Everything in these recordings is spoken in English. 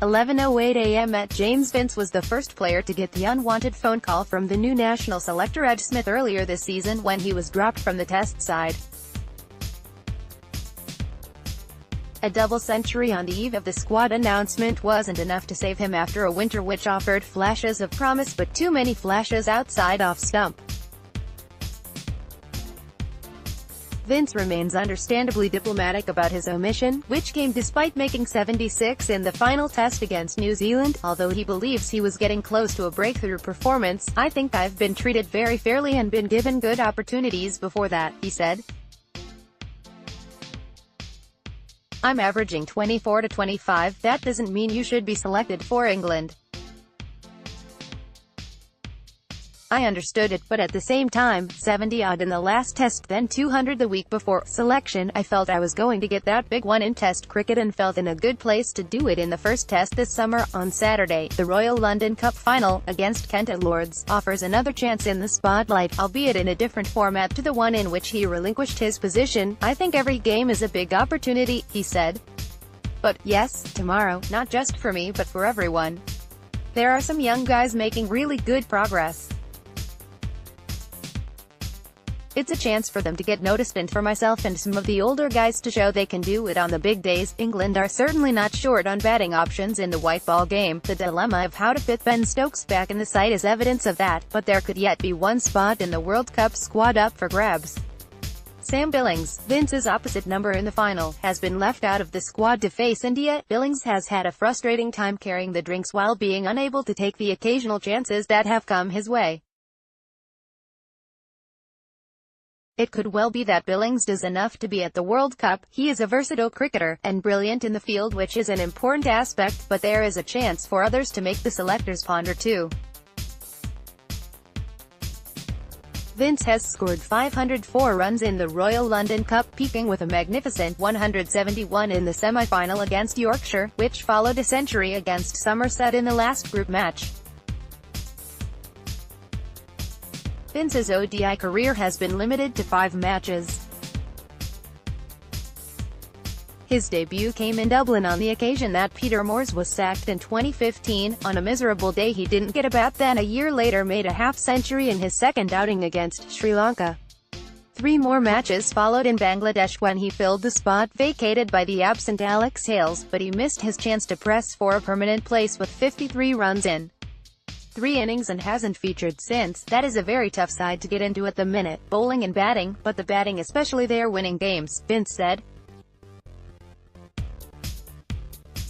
11:08 a.m. ETJames Vince was the first player to get the unwanted phone call from the new national selector Ed Smith earlier this season when he was dropped from the test side. A double century on the eve of the squad announcement wasn't enough to save him after a winter which offered flashes of promise but too many flashes outside off stump. Vince remains understandably diplomatic about his omission, which came despite making 76 in the final test against New Zealand. Although he believes he was getting close to a breakthrough performance, "I think I've been treated very fairly and been given good opportunities before that," he said. "I'm averaging 24 to 25, that doesn't mean you should be selected for England. I understood it, but at the same time, 70-odd in the last test, then 200 the week before selection, I felt I was going to get that big one in test cricket and felt in a good place to do it in the first test this summer." On Saturday, the Royal London Cup final, against Kent at Lord's, offers another chance in the spotlight, albeit in a different format to the one in which he relinquished his position. "I think every game is a big opportunity," he said. "But, yes, tomorrow, not just for me but for everyone. There are some young guys making really good progress. It's a chance for them to get noticed and for myself and some of the older guys to show they can do it on the big days." England are certainly not short on batting options in the white ball game. The dilemma of how to fit Ben Stokes back in the side is evidence of that, but there could yet be one spot in the World Cup squad up for grabs. Sam Billings, Vince's opposite number in the final, has been left out of the squad to face India. Billings has had a frustrating time carrying the drinks while being unable to take the occasional chances that have come his way. It could well be that Billings does enough to be at the World Cup. He is a versatile cricketer, and brilliant in the field, which is an important aspect, but there is a chance for others to make the selectors ponder too. Vince has scored 504 runs in the Royal London Cup, peaking with a magnificent 171 in the semi-final against Yorkshire, which followed a century against Somerset in the last group match. Vince's ODI career has been limited to 5 matches. His debut came in Dublin on the occasion that Peter Moores was sacked in 2015. On a miserable day he didn't get a bat, then a year later made a half-century in his second outing against Sri Lanka. 3 more matches followed in Bangladesh when he filled the spot vacated by the absent Alex Hales, but he missed his chance to press for a permanent place with 53 runs in 3 innings and hasn't featured since. "That is a very tough side to get into at the minute, bowling and batting, but the batting especially, they're winning games," Vince said.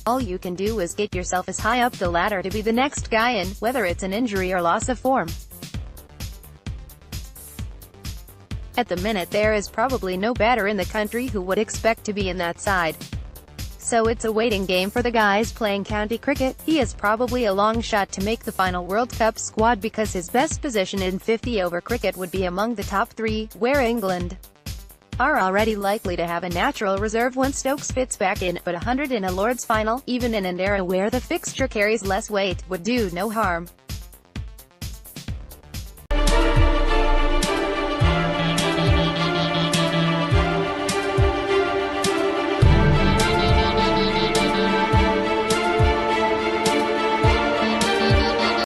"All you can do is get yourself as high up the ladder to be the next guy in, whether it's an injury or loss of form. At the minute there is probably no batter in the country who would expect to be in that side. So it's a waiting game for the guys playing county cricket. He is probably a long shot to make the final World Cup squad because his best position in 50-over cricket would be among the top 3, where England are already likely to have a natural reserve once Stokes fits back in, but 100 in a Lord's final, even in an era where the fixture carries less weight, would do no harm."